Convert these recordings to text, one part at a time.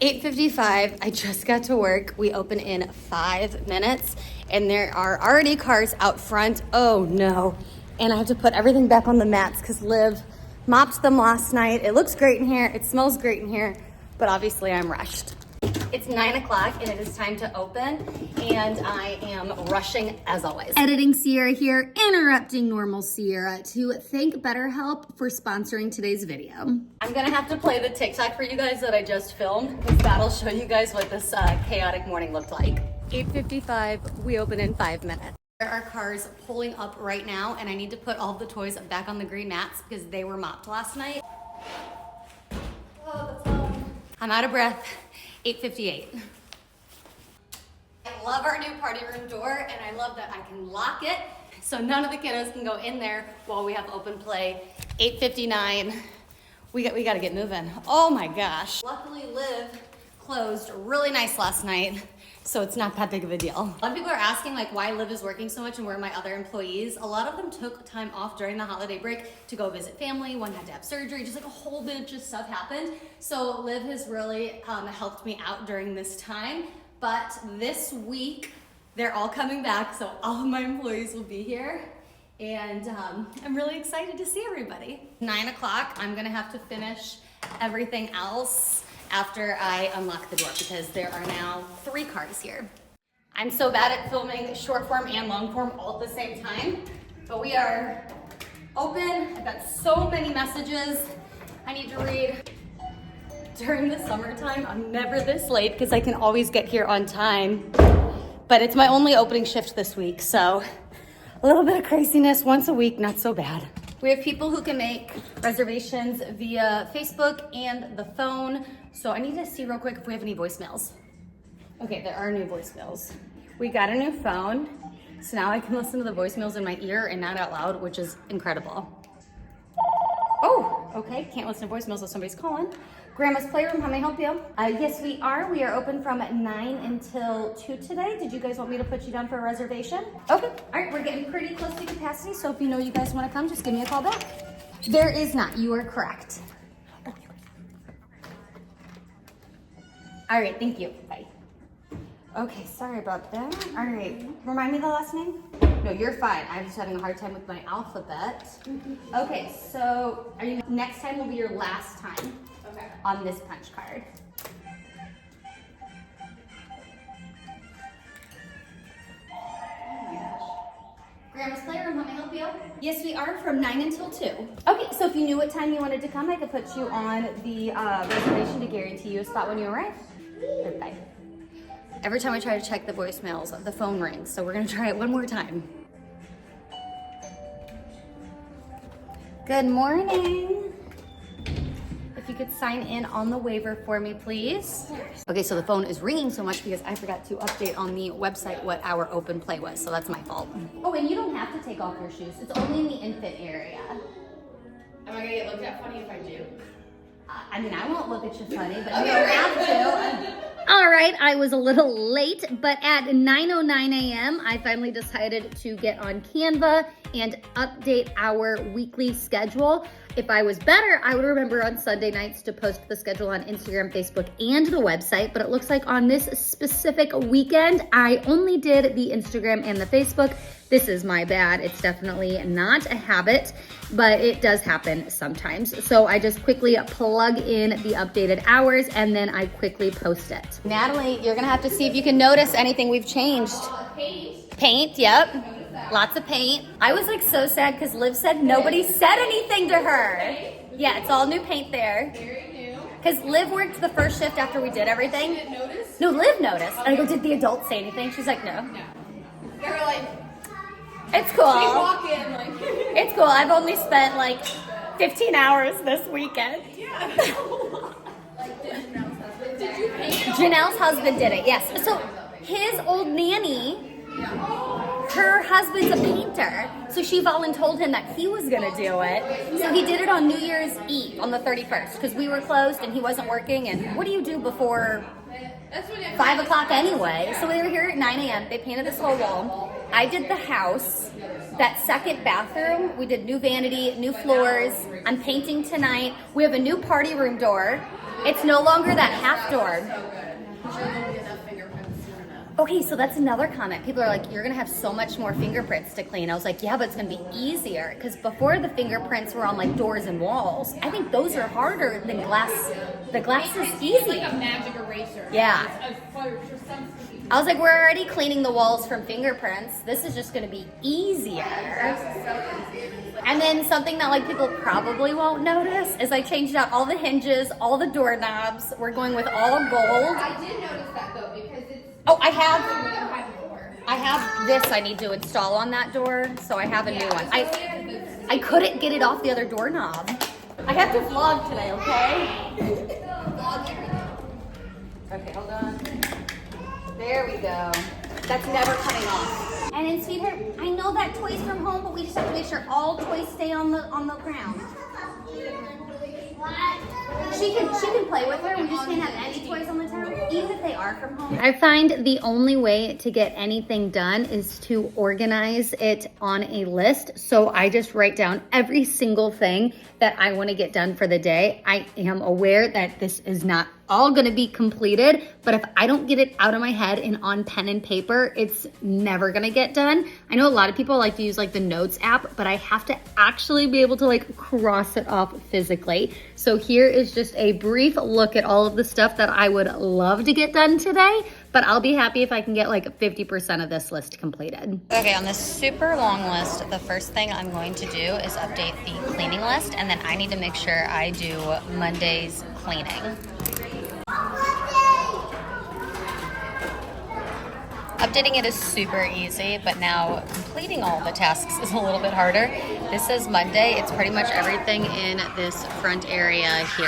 8:55, I just got to work. We open in 5 minutes and there are already cars out front. Oh no. And I have to put everything back on the mats because Liv mopped them last night. It looks great in here. It smells great in here, but obviously I'm rushed. It's 9 o'clock and it is time to open and I am rushing as always. Editing Sierra here, interrupting normal Sierra to thank BetterHelp for sponsoring today's video. I'm gonna have to play the TikTok for you guys that I just filmed because that'll show you guys what this chaotic morning looked like. 8:55, we open in 5 minutes. There are cars pulling up right now and I need to put all the toys back on the green mats because they were mopped last night. Oh, the phone. I'm out of breath. 8:58. I love our new party room door and I love that I can lock it so none of the kiddos can go in there while we have open play. 8:59. We got to get moving. Oh my gosh. Luckily Liv closed really nice last night, so it's not that big of a deal. A lot of people are asking like why Liv is working so much and where are my other employees. A lot of them took time off during the holiday break to go visit family. One had to have surgery, just like a whole bunch of stuff happened. So Liv has really helped me out during this time. But this week, they're all coming back, so all of my employees will be here. And I'm really excited to see everybody. 9 o'clock, I'm gonna have to finish everything else after I unlock the door because there are now 3 cars here. I'm so bad at filming short form and long form all at the same time, but we are open. I've got so many messages I need to read. During the summertime, I'm never this late because I can always get here on time, but it's my only opening shift this week, so a little bit of craziness once a week, not so bad. We have people who can make reservations via Facebook and the phone. So I need to see real quick if we have any voicemails. Okay, there are new voicemails. We got a new phone, so now I can listen to the voicemails in my ear and not out loud, which is incredible. Oh, okay, can't listen to voicemails if somebody's calling. Grandma's Playroom, how may I help you? Yes, we are. We are open from 9 until 2 today. Did you guys want me to put you down for a reservation? Okay, all right, we're getting pretty close to capacity, so if you know you guys want to come, just give me a call back. There is not, you are correct. All right, thank you, bye. Okay, sorry about that. All right, remind me the last name? No, you're fine. I'm just having a hard time with my alphabet. Okay, so next time will be your last time on this punch card. Grandma's Playroom, how may I help you? Yes, we are from 9 until 2. Okay, so if you knew what time you wanted to come, I could put you on the reservation to guarantee you a spot when you arrive. Bye. Every time I try to check the voicemails, the phone rings, so we're gonna try it one more time. Good morning. If you could sign in on the waiver for me, please. Okay, so the phone is ringing so much because I forgot to update on the website what our open play was, so that's my fault. Oh, and you don't have to take off your shoes. It's only in the infant area. Am I gonna get looked at funny if I do? I mean, I won't look at you funny, but you don't have to. All right, I was a little late, but at 9:09 a.m., I finally decided to get on Canva and update our weekly schedule. If I was better, I would remember on Sunday nights to post the schedule on Instagram, Facebook, and the website, but it looks like on this specific weekend, I only did the Instagram and the Facebook. This is my bad. It's definitely not a habit, but it does happen sometimes. So I just quickly plug in the updated hours and then I quickly post it. Natalie, you're gonna have to see if you can notice anything we've changed. Paint. Paint, yep. Lots of paint. I was like so sad because Liv said nobody said anything to her. Yeah, it's all new paint there. Very new. Because Liv worked the first shift after we did everything. You didn't notice? No, Liv noticed. And I go, did the adults say anything? She's like, no. No. They were like, It's cool. they walk in like. It's cool. I've only spent like 15 hours this weekend. Yeah. Like, did you paint it all? Janelle's husband did it, yes. So his old nanny, her husband's a painter. So she volunteered him that he was gonna do it. So he did it on New Year's Eve, on the 31st, because we were closed and he wasn't working. And what do you do before That's when 5 o'clock anyway? So we were here at 9 a.m. They painted this whole wall. I did the house. That second bathroom, we did new vanity, new floors. I'm painting tonight. We have a new party room door. It's no longer that half door. So good. I'm sure there'll be enough fingerprints soon enough. Okay, so that's another comment. People are like, you're gonna have so much more fingerprints to clean. I was like, yeah, but it's gonna be easier. Because before the fingerprints were on like doors and walls, I think those are harder than glass. The glass is It's easy. like a magic eraser. Yeah. For some people. I was like, we're already cleaning the walls from fingerprints. This is just gonna be easier. And then something that like people probably won't notice is I changed out all the hinges, all the doorknobs. We're going with all gold. I did notice that though because it's Oh, I what have you had before. this I need to install on that door, so I have a new one. I couldn't get it off the other doorknob. I have to vlog today, okay? Okay, hold on. There we go. That's never coming off. And then, sweetheart, I know that toy's from home, but we just have to make sure all toys stay on the ground. She can play with her. We just can't have any toys on the table, even if they are from home. I find the only way to get anything done is to organize it on a list. So I just write down every single thing that I want to get done for the day. I am aware that this is not all going to be completed, but if I don't get it out of my head and on pen and paper, it's never going to get done. I know a lot of people like to use like the notes app, but I have to actually be able to like cross it off physically. So here is just a brief look at all of the stuff that I would love to get done today, but I'll be happy if I can get like 50% of this list completed. Okay, on this super long list, the first thing I'm going to do is update the cleaning list, and then I need to make sure I do Monday's cleaning. Updating it is super easy, but now completing all the tasks is a little bit harder. This says Monday. It's pretty much everything in this front area here.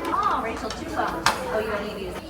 Oh, Rachel, 2 phones. Oh, you don't need to use it.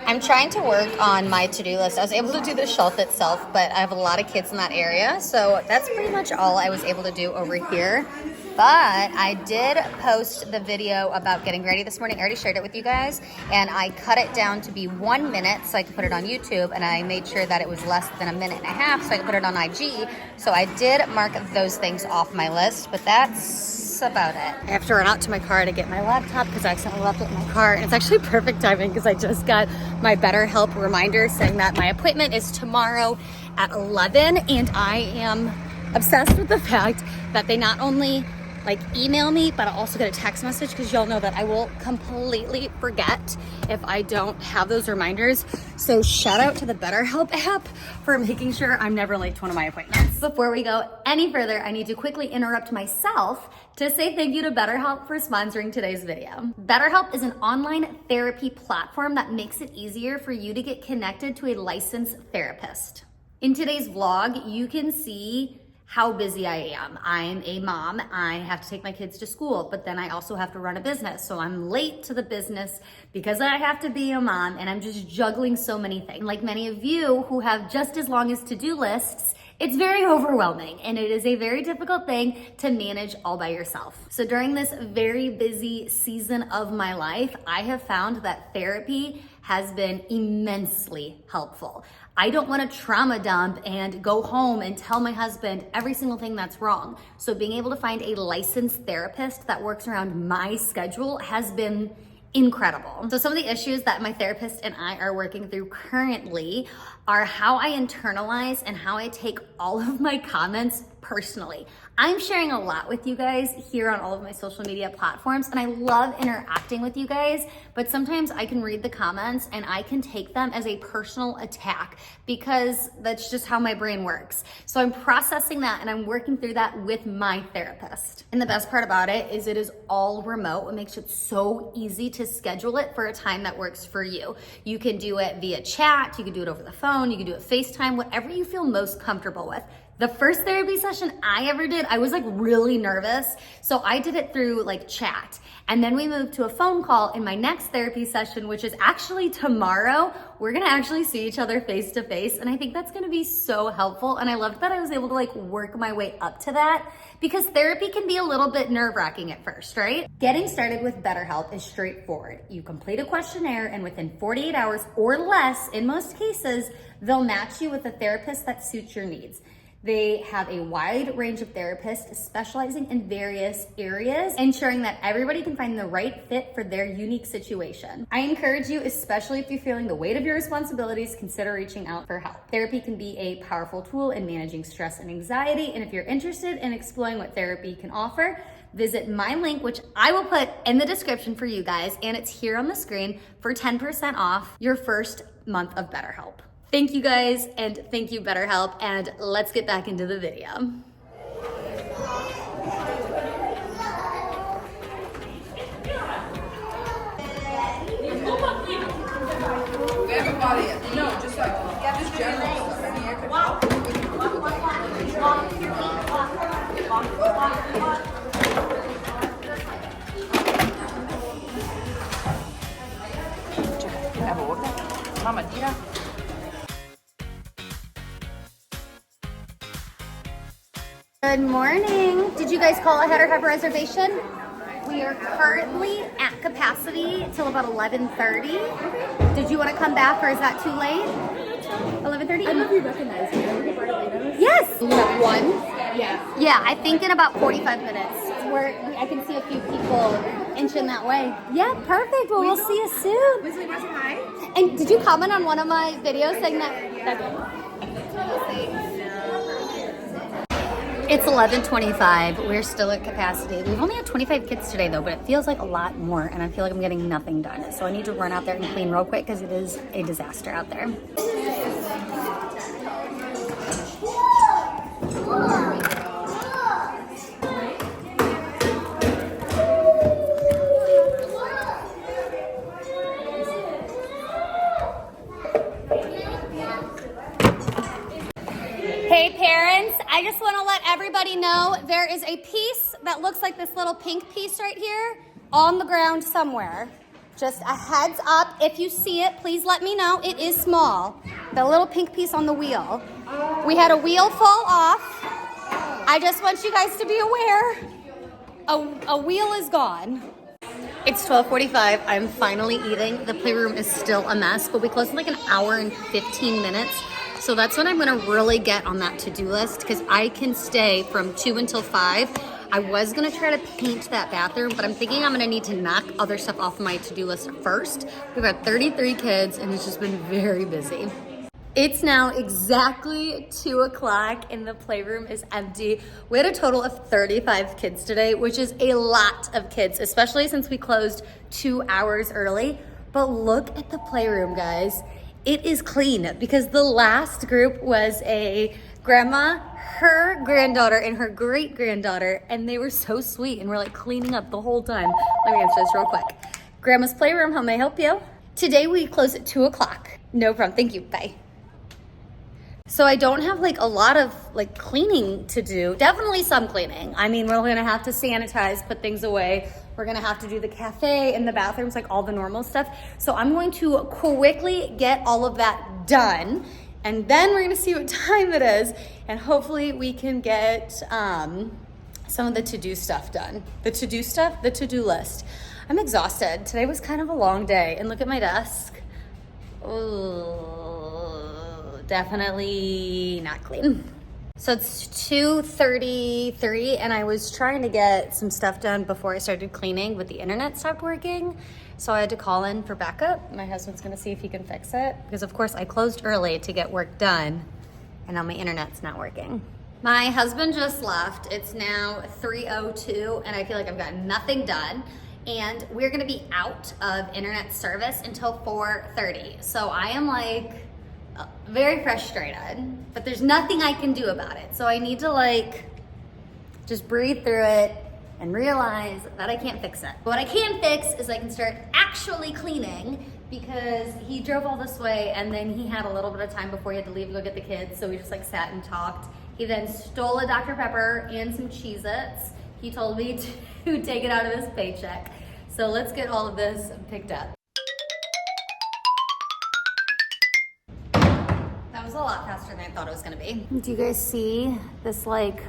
I'm trying to work on my to-do list. I was able to do the shelf itself, but I have a lot of kids in that area, so that's pretty much all I was able to do over here. But I did post the video about getting ready this morning. I already shared it with you guys, and I cut it down to be 1 minute so I could put it on YouTube, and I made sure that it was less than a minute and a half so I could put it on IG. So I did mark those things off my list, but that's about it. I have to run out to my car to get my laptop because I accidentally left it in my car, and it's actually perfect timing because I just got my BetterHelp reminder saying that my appointment is tomorrow at 11, and I am obsessed with the fact that they not only like email me, but I'll also get a text message because y'all know that I will completely forget if I don't have those reminders. So shout out to the BetterHelp app for making sure I'm never late to one of my appointments. Before we go any further, I need to quickly interrupt myself to say thank you to BetterHelp for sponsoring today's video. BetterHelp is an online therapy platform that makes it easier for you to get connected to a licensed therapist. In today's vlog, you can see how busy I am. I'm a mom. I have to take my kids to school, but then I also have to run a business. So I'm late to the business because I have to be a mom, and I'm just juggling so many things. Like many of you who have just as long as to-do lists, it's very overwhelming, and it is a very difficult thing to manage all by yourself. So during this very busy season of my life, I have found that therapy has been immensely helpful. I don't want to trauma dump and go home and tell my husband every single thing that's wrong. So being able to find a licensed therapist that works around my schedule has been incredible. So some of the issues that my therapist and I are working through currently are how I internalize and how I take all of my comments personally. I'm sharing a lot with you guys here on all of my social media platforms, and I love interacting with you guys, but sometimes I can read the comments and I can take them as a personal attack because that's just how my brain works. So I'm processing that and I'm working through that with my therapist. And the best part about it is all remote. It makes it so easy to schedule it for a time that works for you. You can do it via chat, you can do it over the phone, you can do it FaceTime, whatever you feel most comfortable with. The first therapy session I ever did, I was like really nervous. So I did it through like chat. And then we moved to a phone call in my next therapy session, which is actually tomorrow. We're gonna actually see each other face to face. And I think that's gonna be so helpful. And I loved that I was able to like work my way up to that because therapy can be a little bit nerve-wracking at first, right? Getting started with BetterHelp is straightforward. You complete a questionnaire and within 48 hours or less, in most cases, they'll match you with a therapist that suits your needs. They have a wide range of therapists specializing in various areas, ensuring that everybody can find the right fit for their unique situation. I encourage you, especially if you're feeling the weight of your responsibilities, consider reaching out for help. Therapy can be a powerful tool in managing stress and anxiety, and if you're interested in exploring what therapy can offer, visit my link, which I will put in the description for you guys, and it's here on the screen for 10% off your first month of BetterHelp. Thank you guys, and thank you BetterHelp, and let's get back into the video. We have a body. No, just general stuff. I mean, I could help you with Mama, tira. Good morning. Did you guys call ahead or have a reservation? We are currently at capacity till about 11:30. Did you want to come back or is that too late? 11:30? I don't know if you recognize me. Are we Bartolinos? Yes. You have one? Yeah. Yeah, I think in about 45 minutes. I can see a few people inching that way. Yeah, perfect. Well, we'll see you soon. Was it hi? And did you comment on one of my videos saying that? It's 11:25. We're still at capacity. We've only had 25 kids today though, but it feels like a lot more and I feel like I'm getting nothing done. So I need to run out there and clean real quick because it is a disaster out there. Hey parents, I just want to let everybody know there is a piece that looks like this little pink piece right here on the ground somewhere. Just a heads up, if you see it, please let me know. It is small. The little pink piece on the wheel. We had a wheel fall off. I just want you guys to be aware. A wheel is gone. It's 12:45. I'm finally eating. The playroom is still a mess, but we closed in like an hour and 15 minutes. So that's when I'm gonna really get on that to-do list because I can stay from 2 until 5. I was gonna try to paint that bathroom, but I'm thinking I'm gonna need to knock other stuff off my to-do list first. We've got 33 kids and it's just been very busy. It's now exactly 2 o'clock and the playroom is empty. We had a total of 35 kids today, which is a lot of kids, especially since we closed 2 hours early. But look at the playroom, guys. It is clean because the last group was a grandma, her granddaughter, and her great-granddaughter, and they were so sweet and we're like cleaning up the whole time. Let me answer this real quick. Grandma's playroom, how may I help you? Today we close at 2 o'clock. No problem, thank you, bye. So I don't have like a lot of like cleaning to do. Definitely some cleaning. I mean, we're gonna have to sanitize, put things away. We're gonna have to do the cafe and the bathrooms, like all the normal stuff. So I'm going to quickly get all of that done. And then we're gonna see what time it is. And hopefully we can get some of the to-do stuff done. The to-do stuff, the to-do list. I'm exhausted. Today was kind of a long day. And look at my desk. Oh, definitely not clean. So it's 2:33 and I was trying to get some stuff done before I started cleaning, but the internet stopped working. So I had to call in for backup. My husband's gonna see if he can fix it because of course I closed early to get work done and now my internet's not working. My husband just left. It's now 3:02 and I feel like I've got nothing done. And we're gonna be out of internet service until 4:30. So I am like, very frustrated, but there's nothing I can do about it. So I need to like just breathe through it and realize that I can't fix it. What I can fix is I can start actually cleaning because he drove all this way and then he had a little bit of time before he had to leave to go get the kids. So we just like sat and talked. He then stole a Dr. Pepper and some Cheez-Its. He told me to take it out of his paycheck. So let's get all of this picked up. That was a lot faster than I thought it was gonna be. Do you guys see this like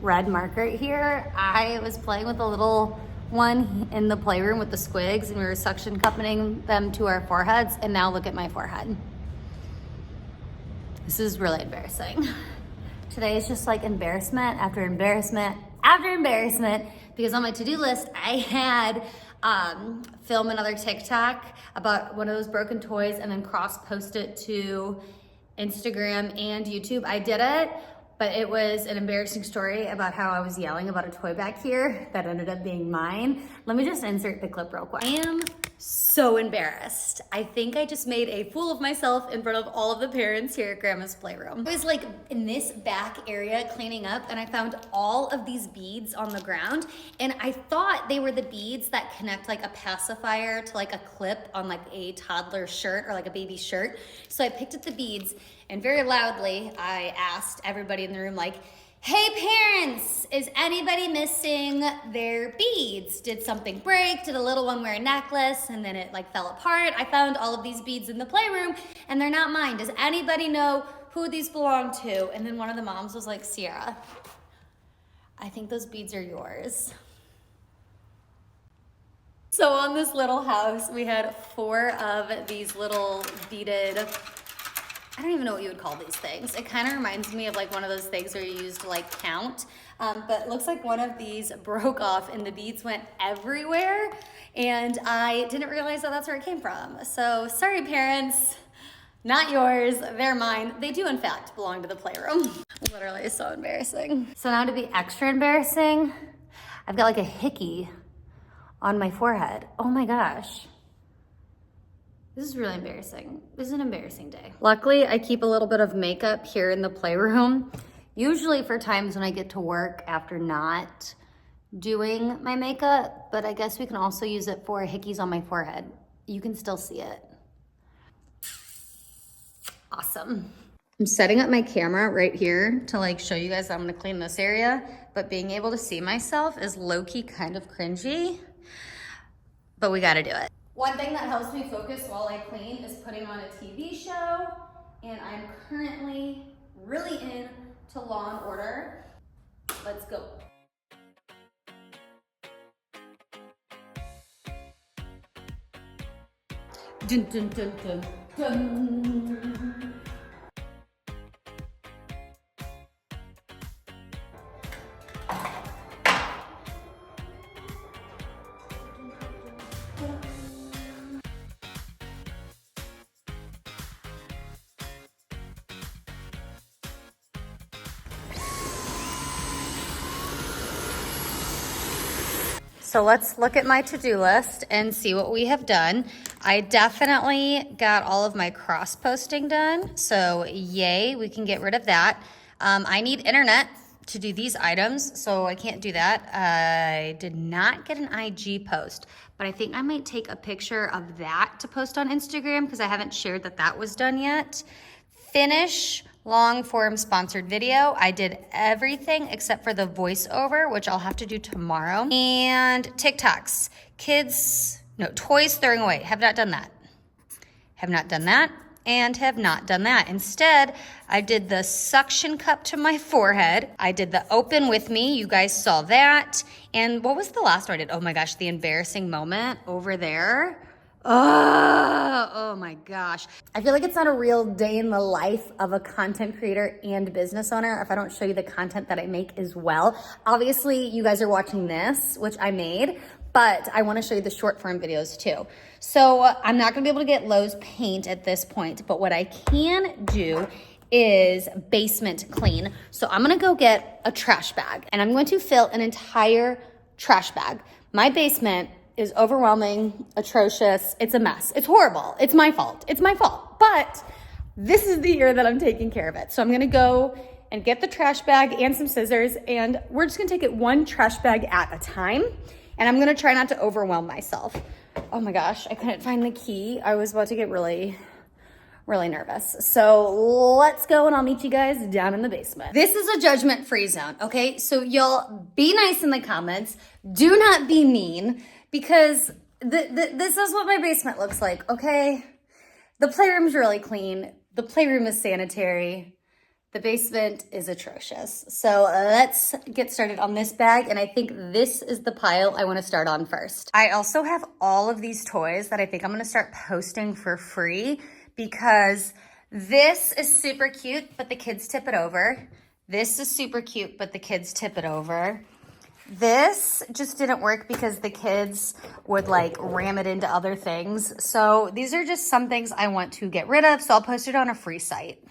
red mark right here? I was playing with a little one in the playroom with the squigs and we were suction cupping them to our foreheads and now look at my forehead. This is really embarrassing. Today is just like embarrassment after embarrassment after embarrassment, because on my to-do list, I had film another TikTok about one of those broken toys and then cross-post it to Instagram and YouTube. I did it, but it was an embarrassing story about how I was yelling about a toy back here that ended up being mine. Let me just insert the clip real quick. I am so embarrassed. I think I just made a fool of myself in front of all of the parents here at Grandma's Playroom. I was like in this back area cleaning up and I found all of these beads on the ground, and I thought they were the beads that connect like a pacifier to like a clip on like a toddler shirt or like a baby shirt. So I picked up the beads and very loudly I asked everybody in the room, like, hey parents, is anybody missing their beads? Did something break? Did a little one wear a necklace and then it like fell apart? I found all of these beads in the playroom and they're not mine. Does anybody know who these belong to? And then one of the moms was like, Sierra, I think those beads are yours. So on this little house, we had 4 of these little beaded, I don't even know what you would call these things. It kind of reminds me of like one of those things where you use to like count, but it looks like one of these broke off and the beads went everywhere, and I didn't realize that that's where it came from. So sorry parents, not yours, they're mine. They do in fact belong to the playroom. Literally so embarrassing. So now to be extra embarrassing, I've got like a hickey on my forehead. Oh my gosh. This is really embarrassing. This is an embarrassing day. Luckily, I keep a little bit of makeup here in the playroom, usually for times when I get to work after not doing my makeup, but I guess we can also use it for hickeys on my forehead. You can still see it. Awesome. I'm setting up my camera right here to like show you guys that I'm gonna clean this area, but being able to see myself is low-key kind of cringy, but we gotta do it. One thing that helps me focus while I clean is putting on a TV show, and I'm currently really into Law and Order. Let's go. Dun, dun, dun, dun, dun. So let's look at my to-do list and see what we have done. I definitely got all of my cross-posting done, so yay, we can get rid of that. I need internet to do these items, so I can't do that. I did not get an IG post, but I think I might take a picture of that to post on Instagram because I haven't shared that that was done yet. Finish long form sponsored video. I did everything except for the voiceover, which I'll have to do tomorrow. And TikToks, toys throwing away. Have not done that. Have not done that and have not done that. Instead, I did the suction cup to my forehead. I did the open with me. You guys saw that. And what was the last one I did? Oh my gosh, the embarrassing moment over there. Oh my gosh. I feel like it's not a real day in the life of a content creator and business owner if I don't show you the content that I make as well. Obviously, you guys are watching this, which I made, but I want to show you the short form videos too. So I'm not going to be able to get Lowe's paint at this point, but what I can do is basement clean. So I'm going to go get a trash bag and I'm going to fill an entire trash bag. My basement is overwhelming, atrocious. It's a mess. It's horrible. It's my fault. It's my fault. But this is the year that I'm taking care of it. So I'm gonna go and get the trash bag and some scissors, and we're just gonna take it one trash bag at a time. And I'm gonna try not to overwhelm myself. Oh my gosh, I couldn't find the key. I was about to get really nervous. So let's go and I'll meet you guys down in the basement. This is a judgment-free zone, okay? So y'all be nice in the comments. Do not be mean. Because this is what my basement looks like, okay? The playroom's really clean. The playroom is sanitary. The basement is atrocious. So let's get started on this bag, and I think this is the pile I wanna start on first. I also have all of these toys that I think I'm gonna start posting for free because this is super cute, but the kids tip it over. This is super cute, but the kids tip it over. This just didn't work because the kids would like ram it into other things. So these are just some things I want to get rid of. So I'll post it on a free site.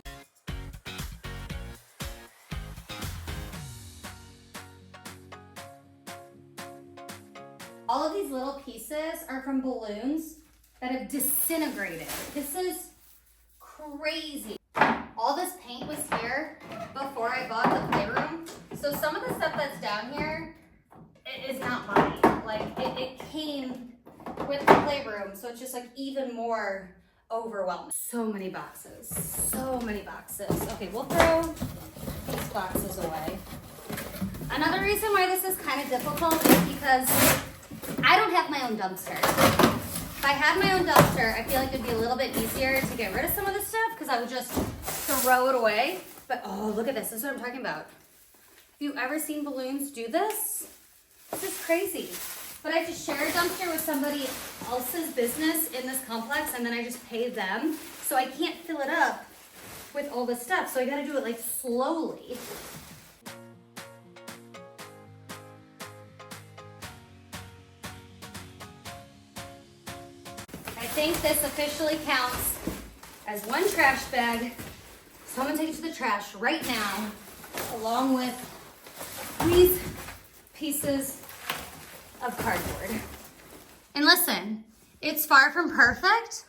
All of these little pieces are from balloons that have disintegrated. This is crazy. All this paint was here before I bought the playroom. So some of the stuff that's down here, it is not mine. Like it came with the playroom. So it's just like even more overwhelming. So many boxes, so many boxes. Okay, we'll throw these boxes away. Another reason why this is kind of difficult is because I don't have my own dumpster. If I had my own dumpster, I feel like it'd be a little bit easier to get rid of some of this stuff because I would just throw it away. But oh, look at this. This is what I'm talking about. Have you ever seen balloons do this? This is crazy. But I have to share a dumpster with somebody else's business in this complex, and then I just pay them. So I can't fill it up with all this stuff. So I gotta do it like slowly. I think this officially counts as one trash bag. So I'm gonna take it to the trash right now, along with these pieces of cardboard. And listen, it's far from perfect,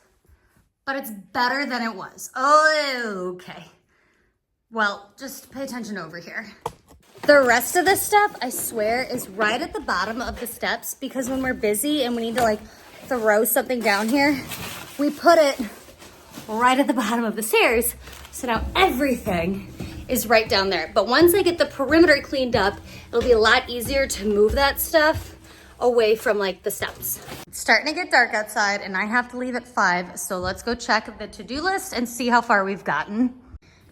but it's better than it was. Oh, okay. Well, just pay attention over here. The rest of this stuff, I swear, is right at the bottom of the steps because when we're busy and we need to like throw something down here, we put it right at the bottom of the stairs. So now everything is right down there. But once I get the perimeter cleaned up, it'll be a lot easier to move that stuff away from like the steps. It's starting to get dark outside and I have to leave at 5. So let's go check the to-do list and see how far we've gotten.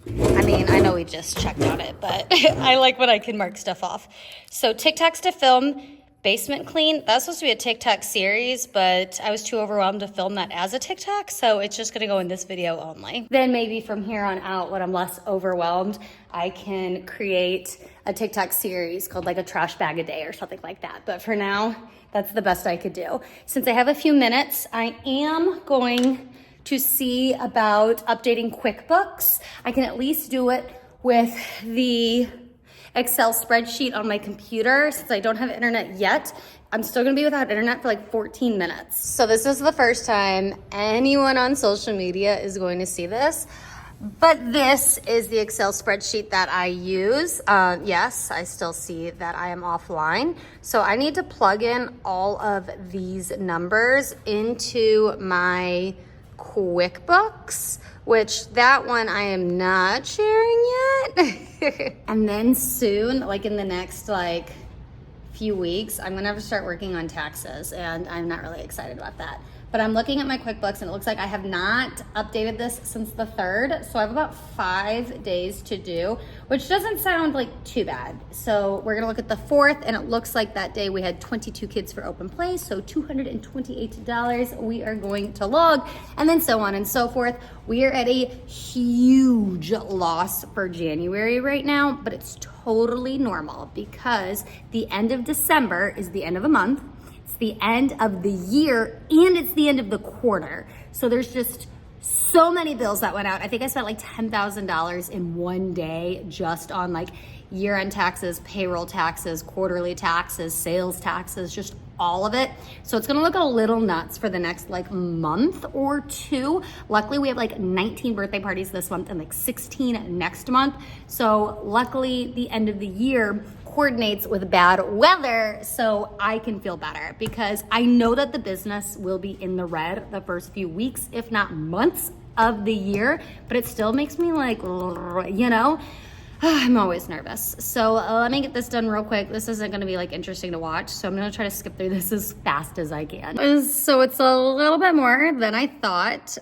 I mean, I know we just checked on it, but I like when I can mark stuff off. So TikToks to film, basement clean. That's supposed to be a TikTok series, but I was too overwhelmed to film that as a TikTok, so it's just gonna go in this video only. Then maybe from here on out, when I'm less overwhelmed, I can create a TikTok series called like a trash bag a day or something like that. But for now, that's the best I could do. Since I have a few minutes, I am going to see about updating QuickBooks. I can at least do it with the Excel spreadsheet on my computer. Since I don't have internet yet, I'm still gonna be without internet for like 14 minutes. So this is the first time anyone on social media is going to see this, but this is the Excel spreadsheet that I use. Yes, I still see that I am offline. So I need to plug in all of these numbers into my QuickBooks, which that one I am not sharing yet. And then soon, like in the next like few weeks, I'm gonna have to start working on taxes, and I'm not really excited about that. But I'm looking at my QuickBooks and it looks like I have not updated this since the 3rd. So I have about 5 days to do, which doesn't sound like too bad. So we're gonna look at the 4th, and it looks like that day we had 22 kids for open play. So $228 we are going to log, and then so on and so forth. We are at a huge loss for January right now, but it's totally normal because the end of December is the end of a month. It's the end of the year and it's the end of the quarter. So there's just so many bills that went out. I think I spent like $10,000 in one day just on like year-end taxes, payroll taxes, quarterly taxes, sales taxes, just all of it. So it's gonna look a little nuts for the next like month or two. Luckily we have like 19 birthday parties this month and like 16 next month. So luckily the end of the year coordinates with bad weather, so I can feel better because I know that the business will be in the red the first few weeks, if not months of the year, but it still makes me like, you know, I'm always nervous. So let me get this done real quick. This isn't gonna be like interesting to watch, so I'm gonna try to skip through this as fast as I can. So it's a little bit more than I thought.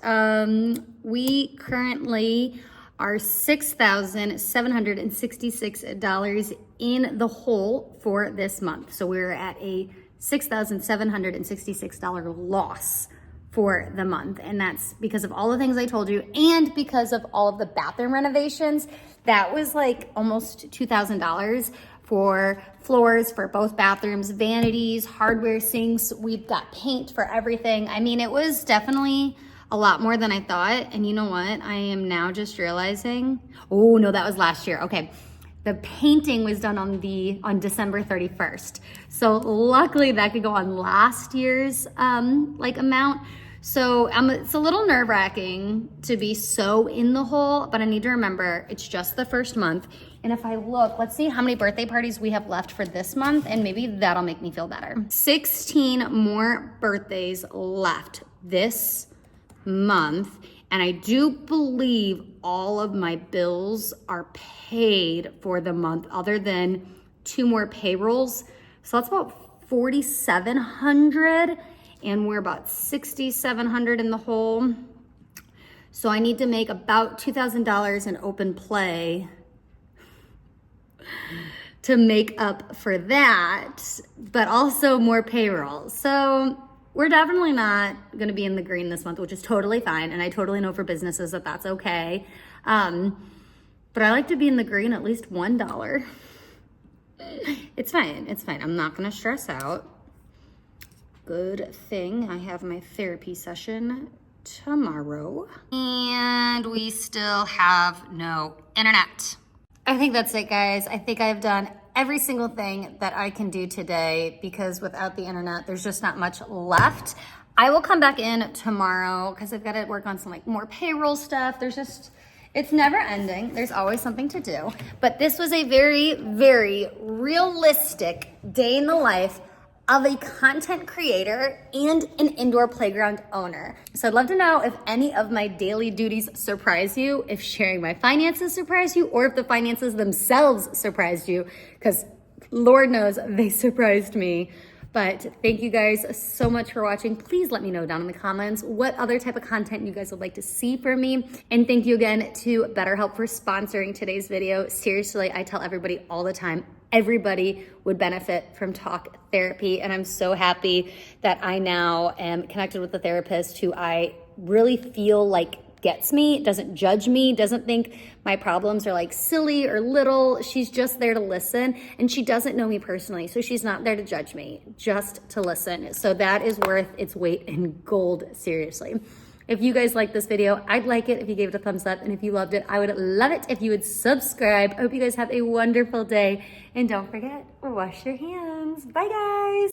We currently are $6,766 in the hole for this month. So we're at a $6,766 loss for the month. And that's because of all the things I told you and because of all of the bathroom renovations That was like almost $2,000 for floors for both bathrooms, vanities, hardware sinks. We've got paint for everything. I mean, it was definitely a lot more than I thought. And you know what? I am now just realizing, oh no, that was last year. Okay. The painting was done on December 31st. So luckily that could go on last year's amount. So it's a little nerve wracking to be so in the hole, but I need to remember it's just the first month. And if I look, let's see how many birthday parties we have left for this month, and maybe that'll make me feel better. 16 more birthdays left this month. And I do believe all of my bills are paid for the month other than 2 more payrolls. So that's about $4,700 and we're about $6,700 in the hole. So I need to make about $2,000 in open play to make up for that, but also more payroll. So we're definitely not gonna be in the green this month, which is totally fine. And I totally know for businesses that that's okay. But I like to be in the green at least $1. It's fine, it's fine. I'm not gonna stress out. Good thing I have my therapy session tomorrow. And we still have no internet. I think that's it, guys. I think I've done every single thing that I can do today because without the internet, there's just not much left. I will come back in tomorrow because I've got to work on some more payroll stuff. It's never ending. There's always something to do. But this was a very, very realistic day in the life of a content creator and an indoor playground owner. So I'd love to know if any of my daily duties surprise you, if sharing my finances surprised you, or if the finances themselves surprised you, because Lord knows they surprised me. But thank you guys so much for watching. Please let me know down in the comments what other type of content you guys would like to see from me. And thank you again to BetterHelp for sponsoring today's video. Seriously, I tell everybody all the time, everybody would benefit from talk therapy. And I'm so happy that I now am connected with a therapist who I really feel like gets me, doesn't judge me, doesn't think my problems are silly or little. She's just there to listen, and she doesn't know me personally, so she's not there to judge me, just to listen. So that is worth its weight in gold, seriously. If you guys liked this video, I'd like it if you gave it a thumbs up, and if you loved it, I would love it if you would subscribe. I hope you guys have a wonderful day, and don't forget, wash your hands. Bye, guys.